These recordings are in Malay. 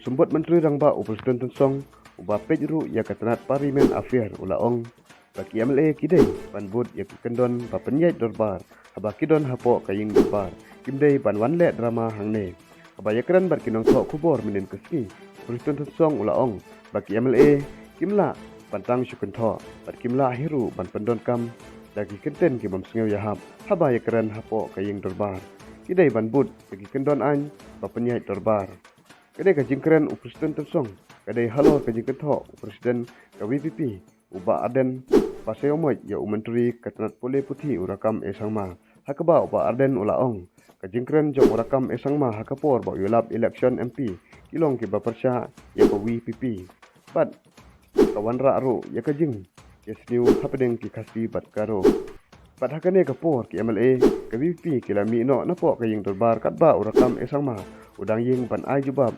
Sembut Menteri Rangba Presiden Tensong uba pejru ya katanat Parlimen Affair ulaong baki MLA kidai banbut ya kendon ba penyait dorbar haba kidon hapo kaying dorbar kimdai ban wanle drama hangne haba yakran bar kinong thok kubor menen kesni Presiden Tensong ulaong baki MLA kimla pantang syukun tho bat kimla hiru ban pendon kam lagi kenten ki bam sengeu yahap haba yakran hapo kaying dorbar kidai banbut bagi kendon an ba penyait dorbar kadai kajingkeren Presiden Tensong kadai halor kajingketho Presiden KWPP uba aden paseomoj ya menteri katanat pole puthi urakam esangma hakaba uba aden ulaong kajingkeren jong urakam esangma hakapor ba yulap election MP kilong ki bapersya ya KWPP bat kawan ra ro ya kajing ya sniu hapedeng ki khasi bat karo bat hakane kapor ki MLA KWPP kilami no napo kaying dorbar katba urakam esangma udang ying ban ai jubab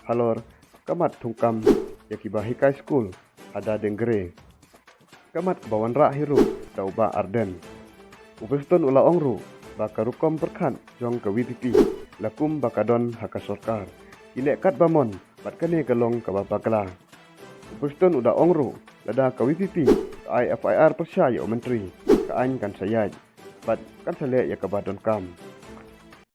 halor kamat tungkam yakiba hikai school ada denggere kamat kebawan ra hiru dauba arden upeston ula ongru bakarukom perkhan jong KWPP lakum bakadon haka sorkar ilek kat bamon bat kane kalong kababakla upeston uda ongru lada KWPP ai FIR persya ya menteri kaain kan sayaj bat kan sale ya kabadon kam